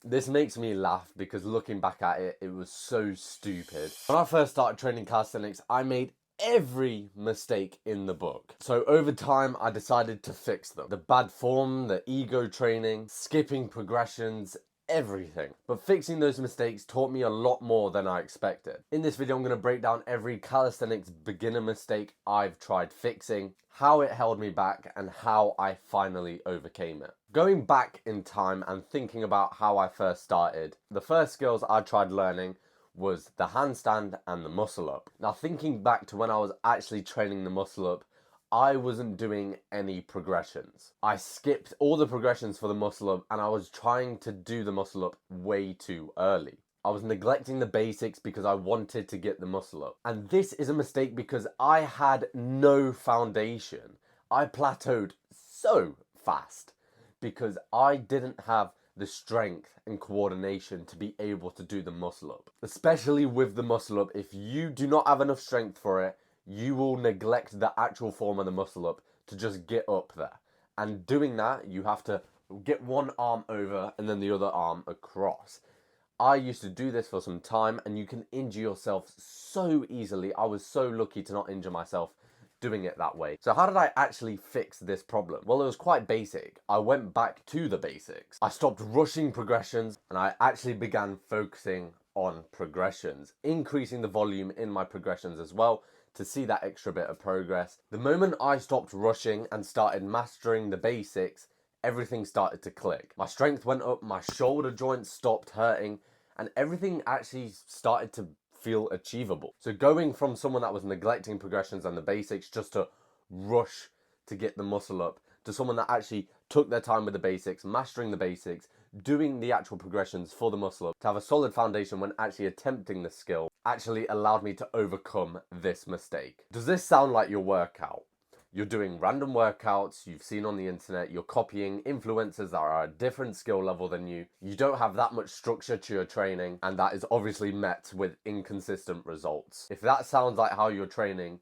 This makes me laugh because looking back at it, it was so stupid. When I first started training calisthenics, I made every mistake in the book. So over time, I decided to fix them. The bad form, the ego training, skipping progressions, everything. But fixing those mistakes taught me a lot more than I expected. In this video, I'm going to break down every calisthenics beginner mistake I've tried fixing, how it held me back, and how I finally overcame it. Going back in time and thinking about how I first started, the first skills I tried learning was the handstand and the muscle up. Now thinking back to when I was actually training the muscle up, I wasn't doing any progressions. I skipped all the progressions for the muscle up and I was trying to do the muscle up way too early. I was neglecting the basics because I wanted to get the muscle up. And this is a mistake because I had no foundation. I plateaued so fast because I didn't have the strength and coordination to be able to do the muscle up. Especially with the muscle up, if you do not have enough strength for it, you will neglect the actual form of the muscle up to just get up there. And doing that, you have to get one arm over and then the other arm across. I used to do this for some time and you can injure yourself so easily. I was so lucky to not injure myself doing it that way. So how did I actually fix this problem? Well, it was quite basic. I went back to the basics. I stopped rushing progressions and I actually began focusing on progressions, increasing the volume in my progressions as well to see that extra bit of progress. The moment I stopped rushing and started mastering the basics, everything started to click. My strength went up, my shoulder joints stopped hurting, and everything actually started to feel achievable. So going from someone that was neglecting progressions and the basics just to rush to get the muscle up, to someone that actually took their time with the basics, mastering the basics, doing the actual progressions for the muscle up, to have a solid foundation when actually attempting the skill, actually allowed me to overcome this mistake. Does this sound like your workout? You're doing random workouts you've seen on the internet, you're copying influencers that are at a different skill level than you don't have that much structure to your training, and that is obviously met with inconsistent results. If that sounds like how you're training,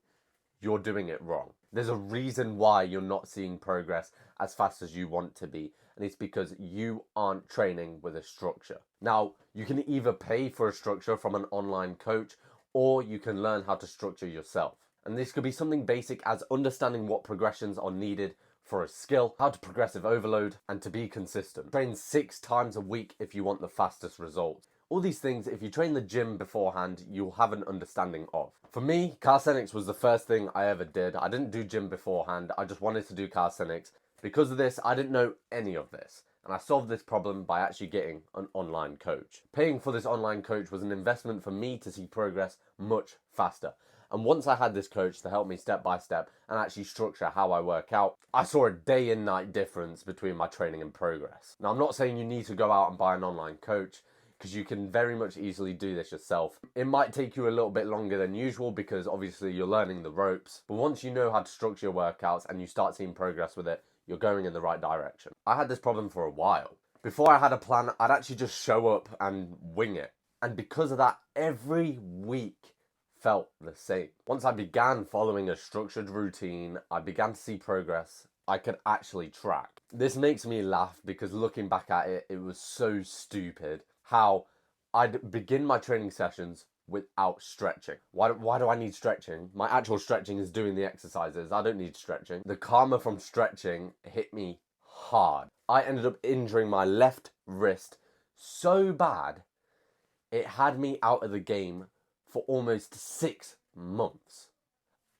you're doing it wrong. There's a reason why you're not seeing progress as fast as you want to be, and it's because you aren't training with a structure. Now, you can either pay for a structure from an online coach, or you can learn how to structure yourself. And this could be something basic as understanding what progressions are needed for a skill, how to progressive overload, and to be consistent. Train 6 times a week if you want the fastest results. All these things, if you train the gym beforehand, you'll have an understanding of. For me, calisthenics was the first thing I ever did. I didn't do gym beforehand, I just wanted to do calisthenics. Because of this, I didn't know any of this. And I solved this problem by actually getting an online coach. Paying for this online coach was an investment for me to see progress much faster. And once I had this coach to help me step by step and actually structure how I work out, I saw a day and night difference between my training and progress. Now, I'm not saying you need to go out and buy an online coach, because you can very much easily do this yourself. It might take you a little bit longer than usual because obviously you're learning the ropes. But once you know how to structure your workouts and you start seeing progress with it, you're going in the right direction. I had this problem for a while. Before I had a plan, I'd actually just show up and wing it. And because of that, every week felt the same. Once I began following a structured routine, I began to see progress I could actually track. This makes me laugh because looking back at it, it was so stupid how I'd begin my training sessions without stretching. Why do I need stretching? My actual stretching is doing the exercises. I don't need stretching. The karma from stretching hit me hard. I ended up injuring my left wrist so bad, it had me out of the game for almost 6 months.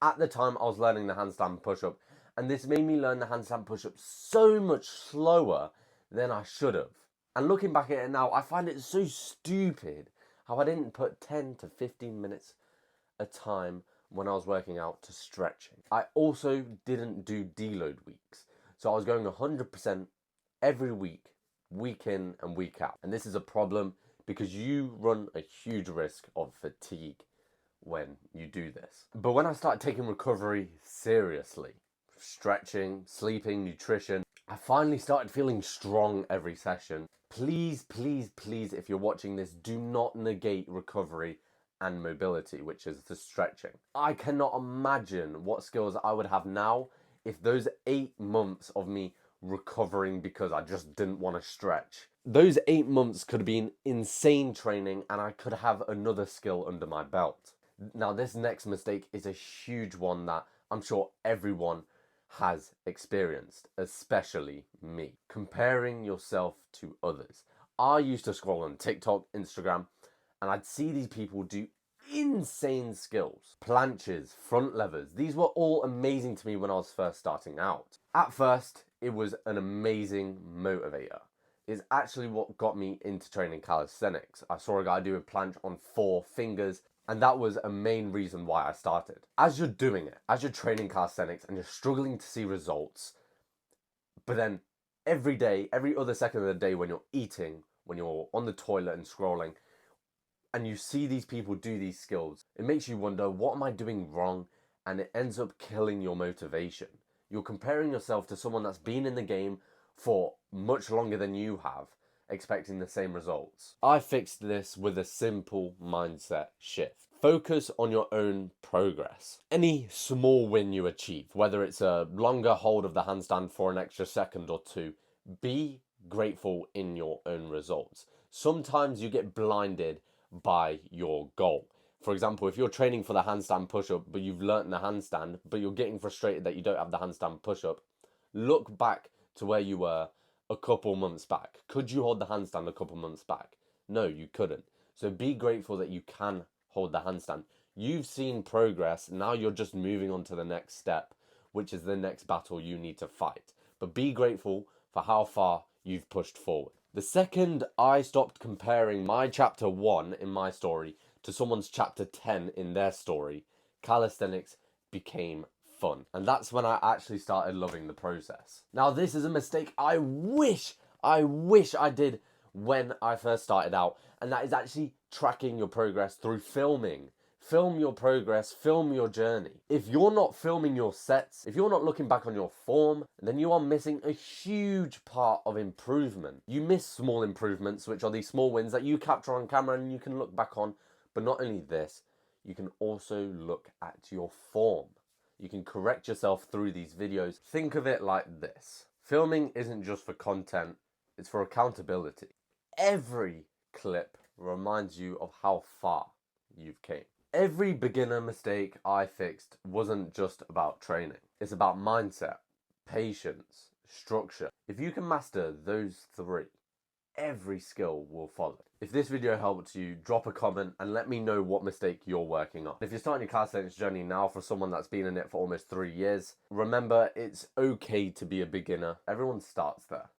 At the time, I was learning the handstand push-up, and this made me learn the handstand push-up so much slower than I should have. And looking back at it now, I find it so stupid how I didn't put 10 to 15 minutes a time when I was working out to stretching. I also didn't do deload weeks. So I was going 100% every week, week in and week out. And this is a problem because you run a huge risk of fatigue when you do this. But when I started taking recovery seriously, stretching, sleeping, nutrition, I finally started feeling strong every session. Please, please, please, if you're watching this, do not negate recovery and mobility, which is the stretching. I cannot imagine what skills I would have now if those 8 months of me recovering because I just didn't want to stretch Those 8 months could have been insane training and I could have another skill under my belt. Now, this next mistake is a huge one that I'm sure everyone has experienced, especially me. Comparing yourself to others. I used to scroll on TikTok, Instagram, and I'd see these people do insane skills. Planches, front levers. These were all amazing to me when I was first starting out. At first, it was an amazing motivator. It's actually what got me into training calisthenics. I saw a guy do a planche on 4 fingers, and that was a main reason why I started. As you're doing it, as you're training calisthenics and you're struggling to see results, but then every day, every other second of the day when you're eating, when you're on the toilet and scrolling, and you see these people do these skills, it makes you wonder, what am I doing wrong? And it ends up killing your motivation. You're comparing yourself to someone that's been in the game for much longer than you have, expecting the same results. I fixed this with a simple mindset shift. Focus on your own progress. Any small win you achieve, whether it's a longer hold of the handstand for an extra second or two, be grateful in your own results. Sometimes you get blinded by your goal. For example, if you're training for the handstand push-up, but you've learnt the handstand, but you're getting frustrated that you don't have the handstand push-up, look back to where you were a couple months back. Could you hold the handstand a couple months back? No, you couldn't. So be grateful that you can hold the handstand. You've seen progress. Now you're just moving on to the next step, which is the next battle you need to fight. But be grateful for how far you've pushed forward. The second I stopped comparing my chapter 1 in my story to someone's chapter 10 in their story, calisthenics became fun. And that's when I actually started loving the process. Now, this is a mistake I wish I did when I first started out, and that is actually tracking your progress through filming. Film your progress, film your journey. If you're not filming your sets, if you're not looking back on your form, then you are missing a huge part of improvement. You miss small improvements, which are these small wins that you capture on camera and you can look back on. But not only this, you can also look at your form. You can correct yourself through these videos. Think of it like this. Filming isn't just for content, it's for accountability. Every clip reminds you of how far you've came. Every beginner mistake I fixed wasn't just about training. It's about mindset, patience, structure. If you can master those 3, every skill will follow. If this video helped you, drop a comment and let me know what mistake you're working on. If you're starting your calisthenics journey now, for someone that's been in it for almost 3 years, remember it's okay to be a beginner. Everyone starts there.